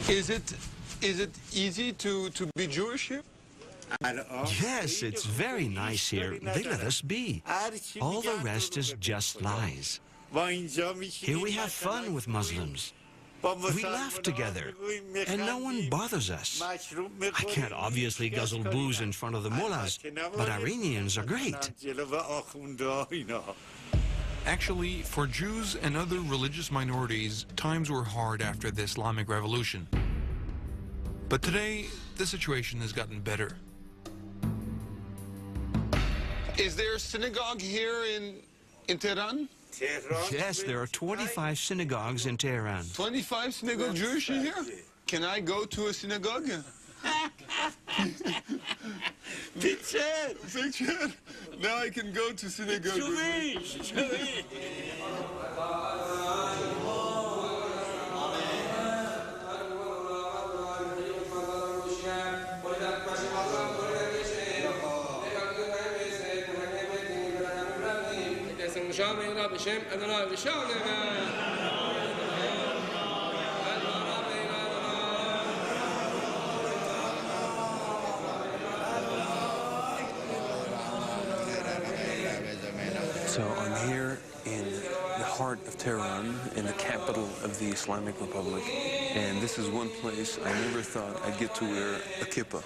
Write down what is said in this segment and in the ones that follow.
Is it easy to be Jewish here? Yes, it's very nice here. They let us be. All the rest is just lies. Here we have fun with Muslims. We laugh together, and no one bothers us. I can't obviously guzzle booze in front of the mullahs, but Iranians are great. Actually, for Jews and other religious minorities, times were hard after the Islamic Revolution. But today, the situation has gotten better. Is there a synagogue here in Tehran? Yes, there are 25 synagogues in Tehran. 25 synagogue Jewish in here? Can I go to a synagogue? Picture. Now I can go to synagogue. So I'm here in the heart of Tehran, in the capital of the Islamic Republic, and this is one place I never thought I'd get to wear a kippah.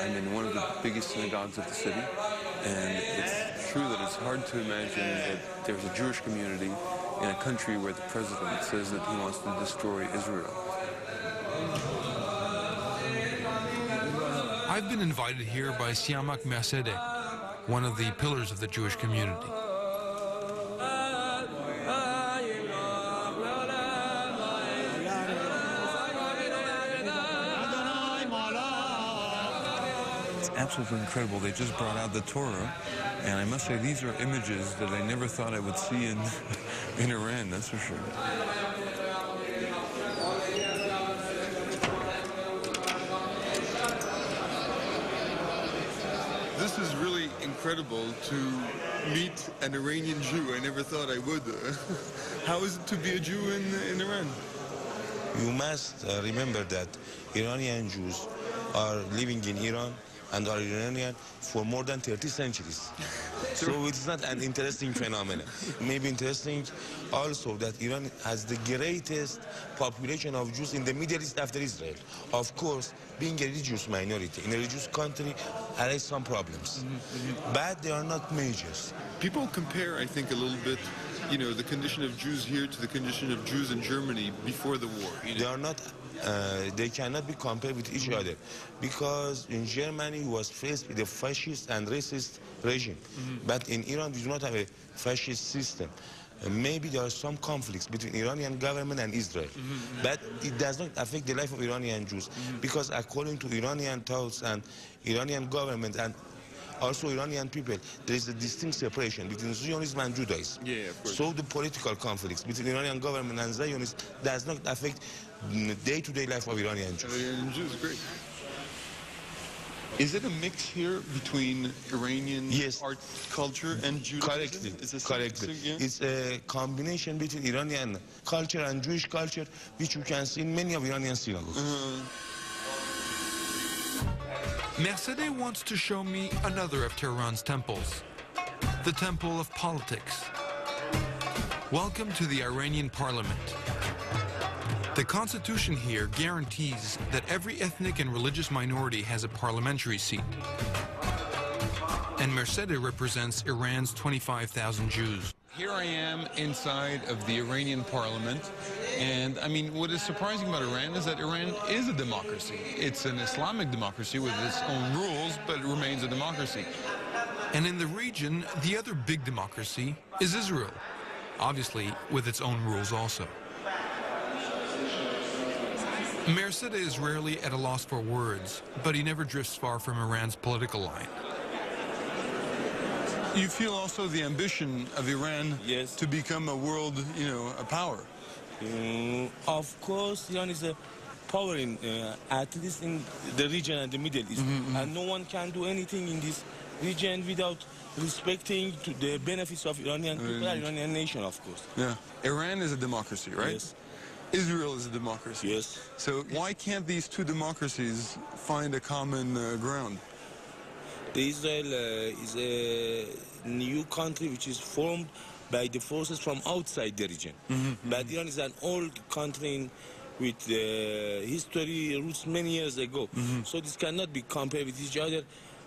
I'm in one of the biggest synagogues of the city, and it's true that it's hard to imagine that there's a Jewish community in a country where the president says that he wants to destroy Israel. I've been invited here by Siamak Mercede, one of the pillars of the Jewish community. It's absolutely incredible. They just brought out the Torah, and I must say these are images that I never thought I would see in Iran, that's for sure. This is really incredible to meet an Iranian Jew. I never thought I would. How is it to be a Jew in Iran? You must remember that Iranian Jews are living in Iran and are Iranian for more than 30 centuries. So it's not an interesting phenomenon. Maybe interesting also that Iran has the greatest population of Jews in the Middle East after Israel. Of course, being a religious minority in a religious country has some problems, but they are not majors. People compare, I think, a little bit, you know, the condition of Jews here to the condition of Jews in Germany before the war. You know? They are not. They cannot be compared with each other, because in Germany was faced with a fascist and racist regime, but in Iran we do not have a fascist system. Maybe there are some conflicts between Iranian government and Israel, but it does not affect the life of Iranian Jews, because according to Iranian thoughts and Iranian government and also Iranian people, there is a distinct separation between Zionism and Judaism. Yeah, of course. So the political conflicts between Iranian government and Zionists does not affect day-to-day life of Iranian Jews. Iranian Jews, great. Is it a mix here between Iranian art culture and Judaism? Correctly. It's a combination between Iranian culture and Jewish culture, which you can see in many of Iranian synagogues. Mercede wants to show me another of Tehran's temples, the Temple of Politics. Welcome to the Iranian parliament. The constitution here guarantees that every ethnic and religious minority has a parliamentary seat. And Mercede represents Iran's 25,000 Jews. Here I am inside of the Iranian parliament, and I mean, what is surprising about Iran is that Iran is a democracy. It's an Islamic democracy with its own rules, but it remains a democracy. And in the region, the other big democracy is Israel, obviously with its own rules also. Mercede is rarely at a loss for words, but he never drifts far from Iran's political line. You feel also the ambition of Iran to become a world, you know, a power. Of course, Iran is a power in, at least in the region and the Middle East. And no one can do anything in this region without respecting the benefits of Iranian people and Iranian nation, of course. Yeah. Iran is a democracy, right? Yes. Israel is a democracy. Yes. So why can't these two democracies find a common ground? Israel is a new country which is formed by the forces from outside the region. But Iran is an old country with history roots many years ago. So this cannot be compared with each other.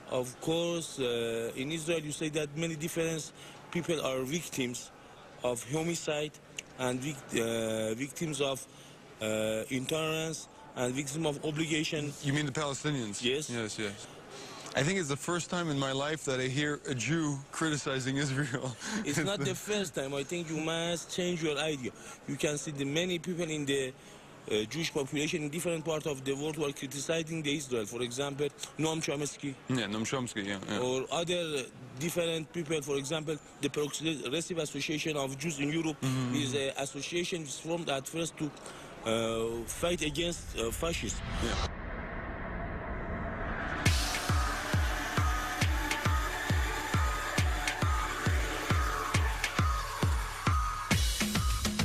Of course, in Israel you say that many different people are victims of homicide and victims of intolerance and victims of obligation. You mean the Palestinians? Yes. Yes, yes. I think it's the first time in my life that I hear a Jew criticizing Israel. It's not the first time. I think you must change your idea. You can see the many people in the Jewish population in different parts of the world who are criticizing the Israel. For example, Noam Chomsky. Yeah, Noam Chomsky, yeah. Or other different people. For example, the Progressive Association of Jews in Europe is an association formed at first to fight against fascism. Yeah.